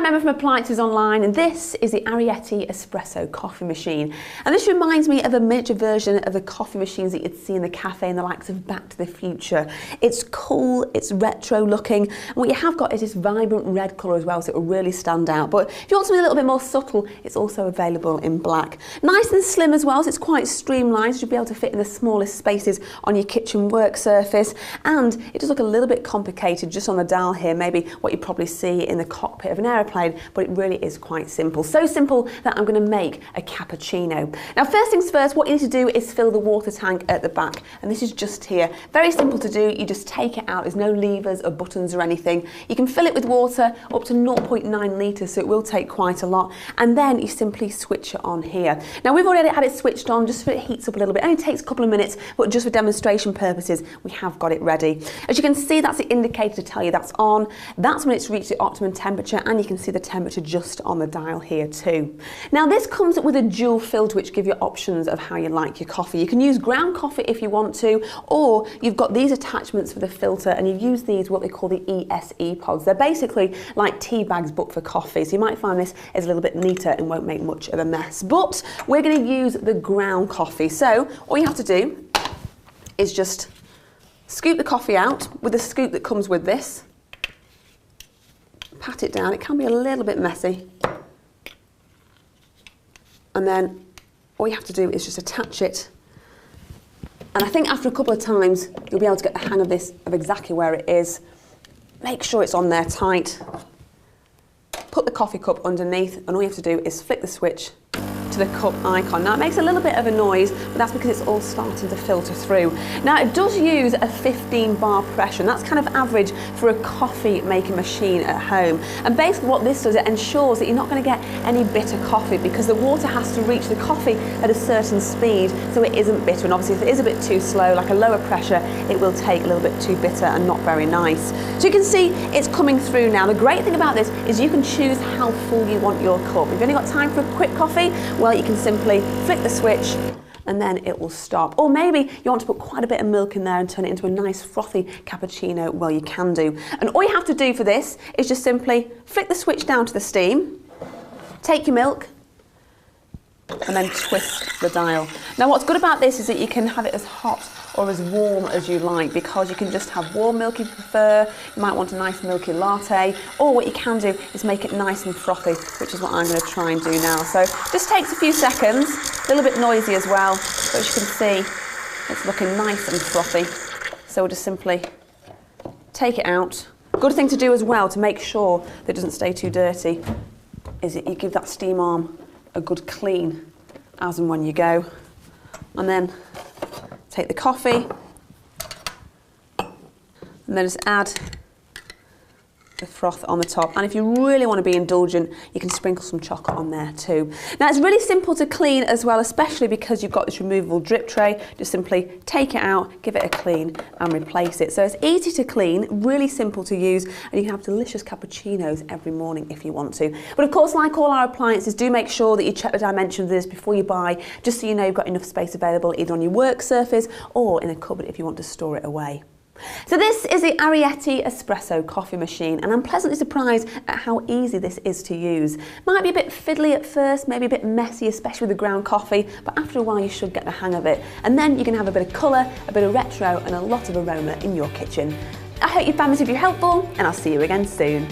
I'm Emma from Appliances Online, and this is the Ariete espresso coffee machine. And this reminds me of a miniature version of the coffee machines that you'd see in the cafe in the likes of Back to the Future. It's cool, it's retro looking, and what you have got is this vibrant red colour as well, so it will really stand out. But if you want something a little bit more subtle, it's also available in black. Nice and slim as well, so it's quite streamlined, so you'll be able to fit in the smallest spaces on your kitchen work surface. And it does look a little bit complicated just on the dial here, maybe what you probably see in the cockpit of an aeroplane, but it really is quite simple. So simple that I'm going to make a cappuccino. Now, first things first, what you need to do is fill the water tank at the back, and this is just here. Very simple to do. You just take it out. There's no levers or buttons or anything. You can fill it with water up to 0.9 litres, so it will take quite a lot, and then you simply switch it on here. Now, we've already had it switched on just so it heats up a little bit. It only takes a couple of minutes, but just for demonstration purposes, we have got it ready. As you can see, that's the indicator to tell you that's on. That's when it's reached the optimum temperature, and you can see the temperature just on the dial here too. Now, this comes with a dual filter which give you options of how you like your coffee. You can use ground coffee if you want to, or you've got these attachments for the filter, and you use these what they call the ESE pods. They're basically like tea bags but for coffee, so you might find this is a little bit neater and won't make much of a mess. But we're going to use the ground coffee, so all you have to do is just scoop the coffee out with a scoop that comes with this. Pat it down. It can be a little bit messy. And then all you have to do is just attach it. And I think after a couple of times, you'll be able to get the hang of this, of exactly where it is. Make sure it's on there tight. Put the coffee cup underneath, and all you have to do is flick the switch to the cup icon. Now, it makes a little bit of a noise, but that's because it's all starting to filter through. Now, it does use a 15 bar pressure, and that's kind of average for a coffee making machine at home. And basically what this does, it ensures that you're not going to get any bitter coffee, because the water has to reach the coffee at a certain speed so it isn't bitter. And obviously if it is a bit too slow, like a lower pressure, it will take a little bit too bitter and not very nice. So you can see it's coming through now. The great thing about this is you can choose how full you want your cup. If you've only got time for a quick coffee, well, you can simply flick the switch and then it will stop. Or maybe you want to put quite a bit of milk in there and turn it into a nice frothy cappuccino, well, you can do. And all you have to do for this is just simply flick the switch down to the steam, take your milk, and then twist the dial. Now, what's good about this is that you can have it as hot or as warm as you like, because you can just have warm milk if you prefer. You might want a nice milky latte, or what you can do is make it nice and frothy, which is what I'm going to try and do now. So just takes a few seconds, a little bit noisy as well, but as you can see, it's looking nice and frothy. So we'll just simply take it out. Good thing to do as well to make sure that it doesn't stay too dirty is that you give that steam arm a good clean as and when you go. And then take the coffee and then just add the froth on the top. And if you really want to be indulgent, you can sprinkle some chocolate on there too. Now, it's really simple to clean as well, especially because you've got this removable drip tray. Just simply take it out, give it a clean and replace it. So it's easy to clean, really simple to use, and you can have delicious cappuccinos every morning if you want to. But of course, like all our appliances, do make sure that you check the dimensions of this before you buy, just so you know you've got enough space available either on your work surface or in a cupboard if you want to store it away. So this is the Ariete espresso coffee machine, and I'm pleasantly surprised at how easy this is to use. Might be a bit fiddly at first, maybe a bit messy, especially with the ground coffee, but after a while you should get the hang of it. And then you can have a bit of colour, a bit of retro and a lot of aroma in your kitchen. I hope you found this video helpful, and I'll see you again soon.